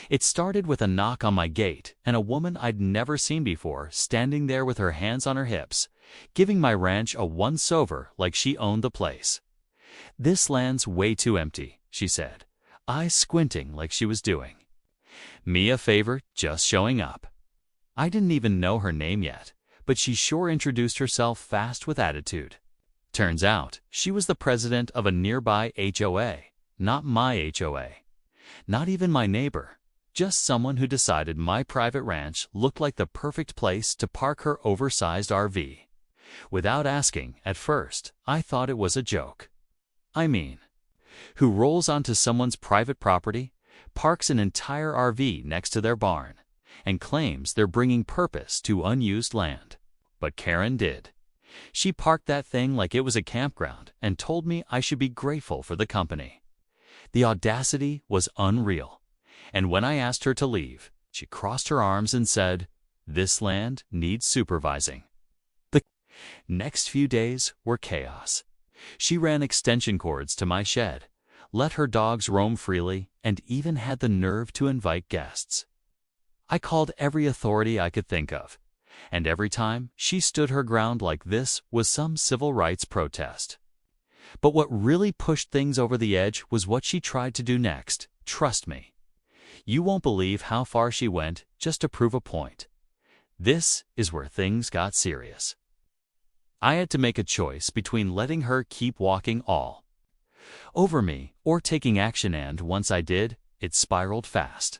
It started with a knock on my gate and a woman I'd never seen before standing there with her hands on her hips, giving my ranch a once-over like she owned the place. "This land's way too empty," she said, eyes squinting like she was doing me a favor just showing up. I didn't even know her name yet, but she sure introduced herself fast with attitude. Turns out, she was the president of a nearby HOA, not my HOA. Not even my neighbor, just someone who decided my private ranch looked like the perfect place to park her oversized RV. Without asking, at first, I thought it was a joke. I mean, who rolls onto someone's private property, parks an entire RV next to their barn, and claims they're bringing purpose to unused land? But Karen did. She parked that thing like it was a campground and told me I should be grateful for the company. The audacity was unreal. And when I asked her to leave, she crossed her arms and said, "This land needs supervising." The next few days were chaos. She ran extension cords to my shed, let her dogs roam freely, and even had the nerve to invite guests. I called every authority I could think of, and every time she stood her ground like this was some civil rights protest. But what really pushed things over the edge was what she tried to do next. Trust me. You won't believe how far she went just to prove a point. This is where things got serious. I had to make a choice between letting her keep walking all over me or taking action, and once I did, it spiraled fast.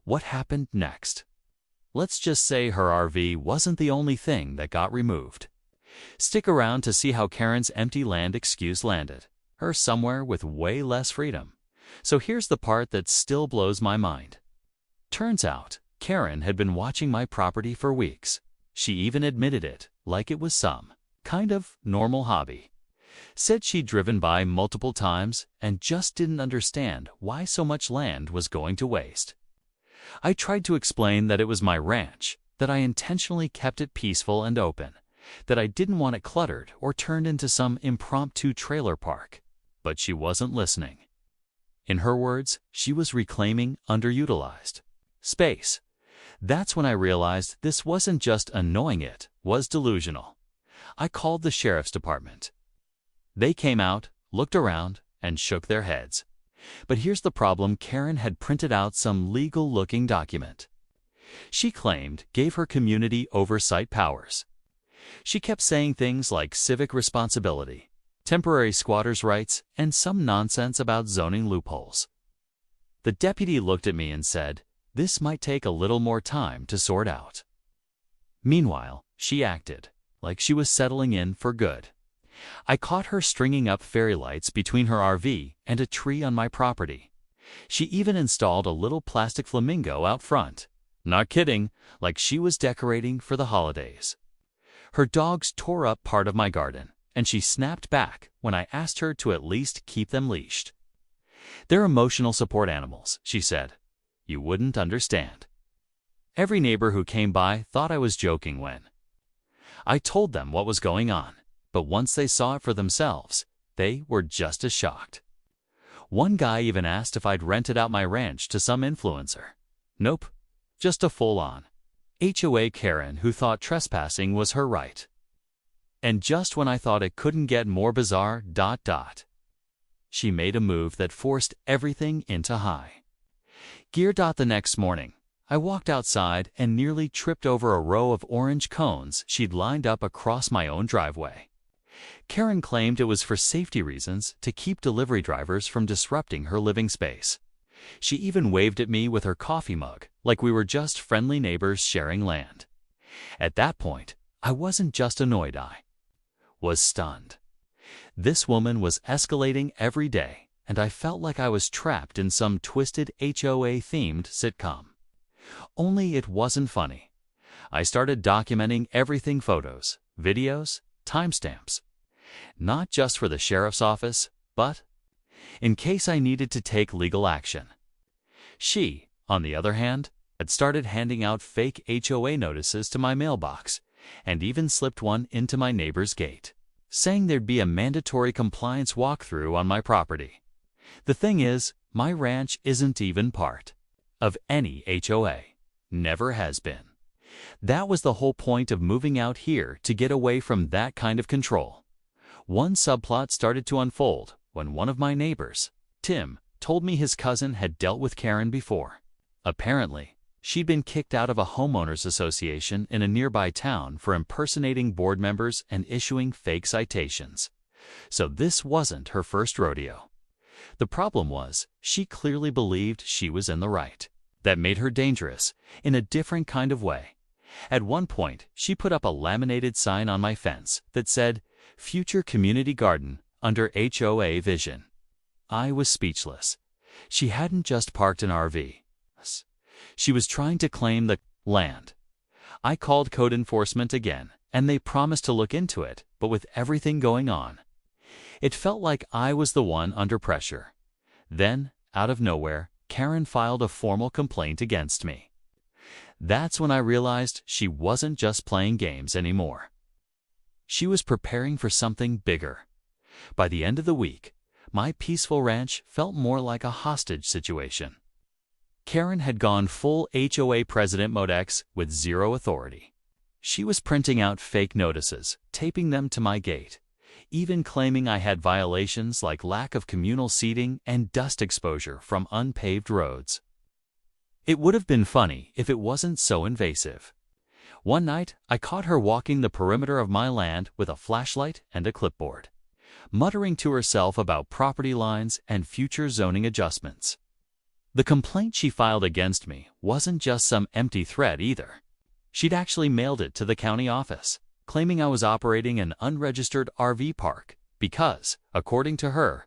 What happened next? Let's just say her RV wasn't the only thing that got removed. Stick around to see how Karen's empty land excuse landed her somewhere with way less freedom. So here's the part that still blows my mind. Turns out, Karen had been watching my property for weeks. She even admitted it, like it was some kind of normal hobby. Said she'd driven by multiple times and just didn't understand why so much land was going to waste. I tried to explain that it was my ranch, that I intentionally kept it peaceful and open, that I didn't want it cluttered or turned into some impromptu trailer park. But she wasn't listening. In her words, she was reclaiming underutilized space. That's when I realized this wasn't just annoying, it was delusional. I called the sheriff's department. They came out, looked around, and shook their heads. But here's the problem: Karen had printed out some legal-looking document she claimed gave her community oversight powers. She kept saying things like civic responsibility, temporary squatters' rights, and some nonsense about zoning loopholes. The deputy looked at me and said, "This might take a little more time to sort out." Meanwhile, she acted like she was settling in for good. I caught her stringing up fairy lights between her RV and a tree on my property. She even installed a little plastic flamingo out front. Not kidding, like she was decorating for the holidays. Her dogs tore up part of my garden, and she snapped back when I asked her to at least keep them leashed. "They're emotional support animals," she said. "You wouldn't understand." Every neighbor who came by thought I was joking when I told them what was going on. But once they saw it for themselves, they were just as shocked. One guy even asked if I'd rented out my ranch to some influencer. Nope, just a full-on HOA Karen who thought trespassing was her right. And just when I thought it couldn't get more bizarre, she made a move that forced everything into high gear. The next morning, I walked outside and nearly tripped over a row of orange cones she'd lined up across my own driveway. Karen claimed it was for safety reasons to keep delivery drivers from disrupting her living space. She even waved at me with her coffee mug, like we were just friendly neighbors sharing land. At that point, I wasn't just annoyed, I was stunned. This woman was escalating every day, and I felt like I was trapped in some twisted HOA-themed sitcom. Only it wasn't funny. I started documenting everything: photos, videos, timestamps. Not just for the sheriff's office, but in case I needed to take legal action. She, on the other hand, had started handing out fake HOA notices to my mailbox, and even slipped one into my neighbor's gate, saying there'd be a mandatory compliance walkthrough on my property. The thing is, my ranch isn't even part of any HOA. Never has been. That was the whole point of moving out here, to get away from that kind of control. One subplot started to unfold when one of my neighbors, Tim, told me his cousin had dealt with Karen before. Apparently, she'd been kicked out of a homeowners association in a nearby town for impersonating board members and issuing fake citations. So this wasn't her first rodeo. The problem was, she clearly believed she was in the right. That made her dangerous, in a different kind of way. At one point, she put up a laminated sign on my fence that said, "Future Community Garden under HOA Vision." I was speechless. She hadn't just parked an RV. She was trying to claim the land. I called code enforcement again, and they promised to look into it, but with everything going on, it felt like I was the one under pressure. Then, out of nowhere, Karen filed a formal complaint against me. That's when I realized she wasn't just playing games anymore. She was preparing for something bigger. By the end of the week, my peaceful ranch felt more like a hostage situation. Karen had gone full HOA president mode X with zero authority. She was printing out fake notices, taping them to my gate, even claiming I had violations like lack of communal seating and dust exposure from unpaved roads. It would have been funny if it wasn't so invasive. One night, I caught her walking the perimeter of my land with a flashlight and a clipboard, muttering to herself about property lines and future zoning adjustments. The complaint she filed against me wasn't just some empty threat either. She'd actually mailed it to the county office, claiming I was operating an unregistered RV park because, according to her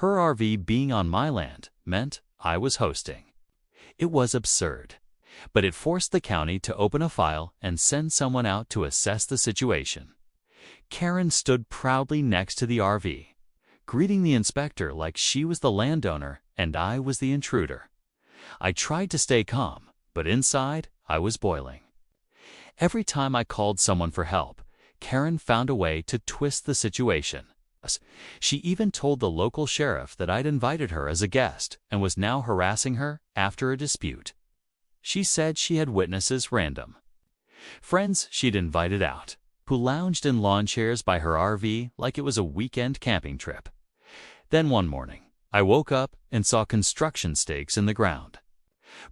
RV being on my land meant I was hosting. It was absurd, but it forced the county to open a file and send someone out to assess the situation. Karen stood proudly next to the RV, greeting the inspector like she was the landowner and I was the intruder. I tried to stay calm, but inside, I was boiling. Every time I called someone for help, Karen found a way to twist the situation. She even told the local sheriff that I'd invited her as a guest and was now harassing her after a dispute. She said she had witnesses random, friends she'd invited out, who lounged in lawn chairs by her RV like it was a weekend camping trip. Then one morning, I woke up and saw construction stakes in the ground,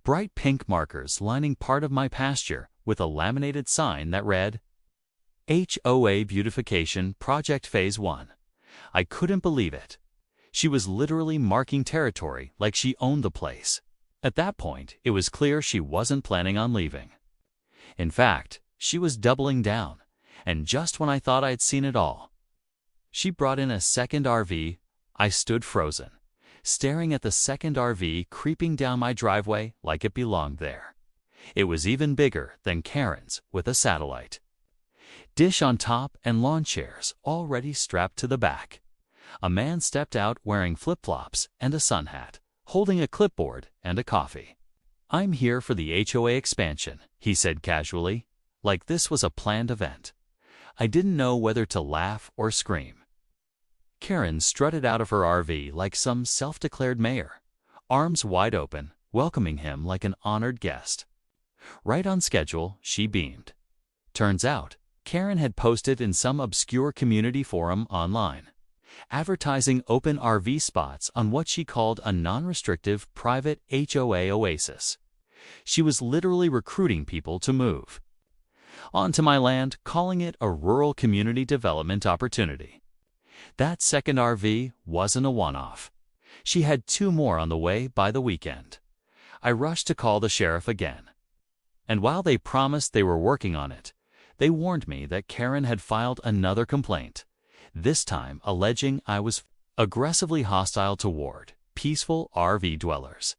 bright pink markers lining part of my pasture with a laminated sign that read, HOA Beautification Project Phase 1. I couldn't believe it. She was literally marking territory like she owned the place. At that point, it was clear she wasn't planning on leaving. In fact, she was doubling down, and just when I thought I'd seen it all, she brought in a second RV. I stood frozen, staring at the second RV creeping down my driveway like it belonged there. It was even bigger than Karen's, with a satellite dish on top and lawn chairs already strapped to the back. A man stepped out wearing flip-flops and a sun hat, holding a clipboard and a coffee. "I'm here for the HOA expansion," he said casually, like this was a planned event. I didn't know whether to laugh or scream. Karen strutted out of her RV like some self-declared mayor, arms wide open, welcoming him like an honored guest. Right on schedule, she beamed. Turns out, Karen had posted in some obscure community forum online, advertising open RV spots on what she called a non-restrictive private HOA oasis. She was literally recruiting people to move onto my land, calling it a rural community development opportunity. That second RV wasn't a one-off. She had 2 more on the way by the weekend. I rushed to call the sheriff again. And while they promised they were working on it, they warned me that Karen had filed another complaint, this time alleging I was aggressively hostile toward peaceful RV dwellers.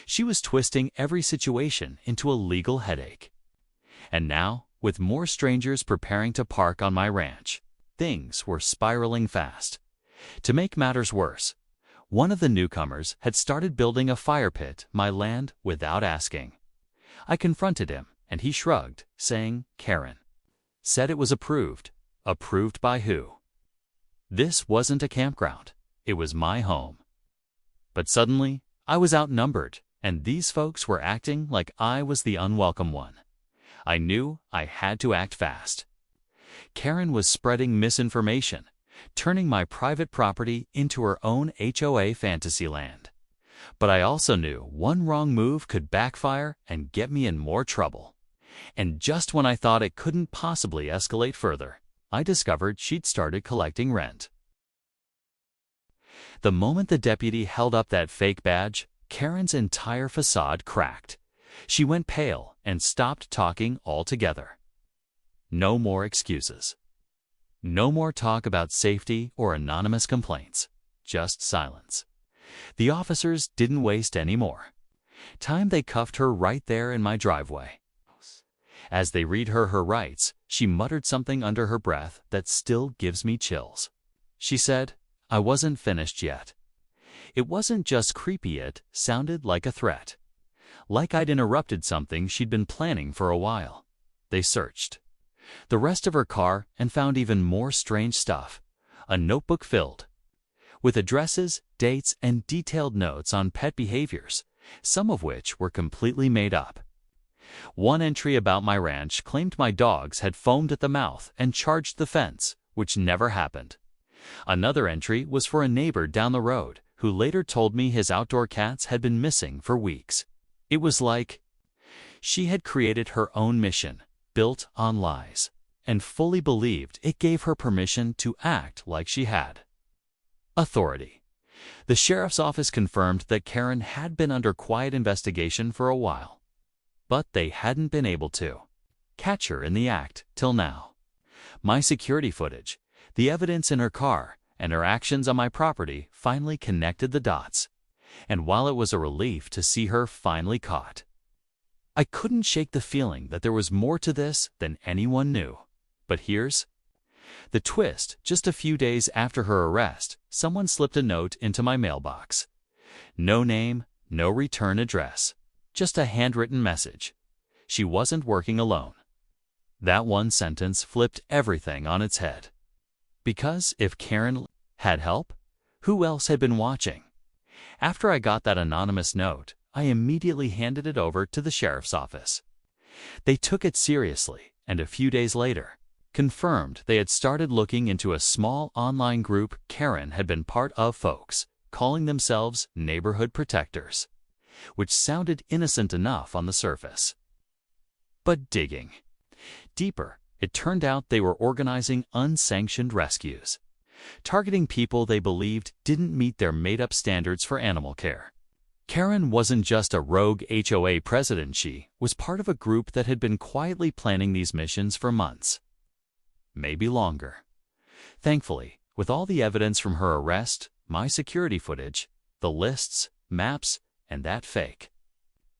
She was twisting every situation into a legal headache. And now, with more strangers preparing to park on my ranch, things were spiraling fast. To make matters worse, one of the newcomers had started building a fire pit on my land without asking. I confronted him, and he shrugged, saying, "Karen said it was approved." Approved by who? This wasn't a campground. It was my home. But suddenly, I was outnumbered. and these folks were acting like I was the unwelcome one. I knew I had to act fast. Karen was spreading misinformation, turning my private property into her own HOA fantasy land. But I also knew one wrong move could backfire and get me in more trouble. And just when I thought it couldn't possibly escalate further, I discovered she'd started collecting rent. The moment the deputy held up that fake badge, Karen's entire facade cracked. She went pale and stopped talking altogether. No more excuses. No more talk about safety or anonymous complaints. Just silence. The officers didn't waste any more time. They cuffed her right there in my driveway. As they read her rights, she muttered something under her breath that still gives me chills. She said, "I wasn't finished yet." It wasn't just creepy, it sounded like a threat. Like I'd interrupted something she'd been planning for a while. They searched the rest of her car and found even more strange stuff. A notebook filled with addresses, dates, and detailed notes on pet behaviors, some of which were completely made up. One entry about my ranch claimed my dogs had foamed at the mouth and charged the fence, which never happened. Another entry was for a neighbor down the road, who later told me his outdoor cats had been missing for weeks. It was like she had created her own mission, built on lies, and fully believed it gave her permission to act like she had authority. The sheriff's office confirmed that Karen had been under quiet investigation for a while, but they hadn't been able to catch her in the act till now. My security footage, the evidence in her car, and her actions on my property finally connected the dots. And while it was a relief to see her finally caught, I couldn't shake the feeling that there was more to this than anyone knew. But here's the twist. Just a few days after her arrest, someone slipped a note into my mailbox. No name, no return address, just a handwritten message. She wasn't working alone. That one sentence flipped everything on its head. Because if Karen had help, who else had been watching? After I got that anonymous note, I immediately handed it over to the sheriff's office. They took it seriously, and a few days later, confirmed they had started looking into a small online group Karen had been part of, folks calling themselves neighborhood protectors, which sounded innocent enough on the surface. But digging deeper, it turned out they were organizing unsanctioned rescues, targeting people they believed didn't meet their made-up standards for animal care. Karen wasn't just a rogue HOA president, she was part of a group that had been quietly planning these missions for months, maybe longer. Thankfully, with all the evidence from her arrest, my security footage, the lists, maps, and that fake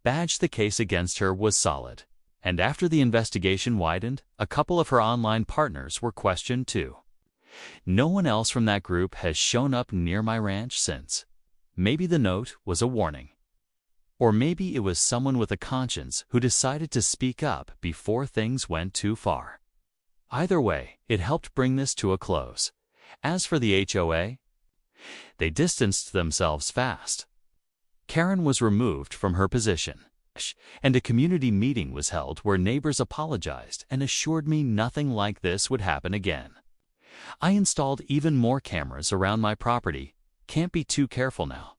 badge, the case against her was solid. And after the investigation widened, a couple of her online partners were questioned too. No one else from that group has shown up near my ranch since. Maybe the note was a warning. Or maybe it was someone with a conscience who decided to speak up before things went too far. Either way, it helped bring this to a close. As for the HOA, they distanced themselves fast. Karen was removed from her position, and a community meeting was held where neighbors apologized and assured me nothing like this would happen again. I installed even more cameras around my property. Can't be too careful now.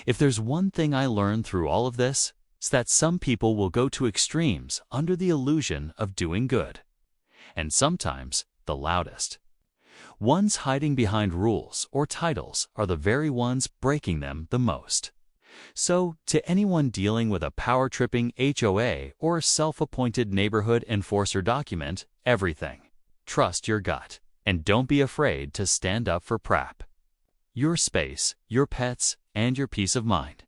If there's one thing I learned through all of this, it's that some people will go to extremes under the illusion of doing good. And sometimes the loudest ones hiding behind rules or titles are the very ones breaking them the most. So, to anyone dealing with a power-tripping HOA or self-appointed neighborhood enforcer, document everything. Trust your gut, and don't be afraid to stand up for PrAP. Your space, your pets, and your peace of mind.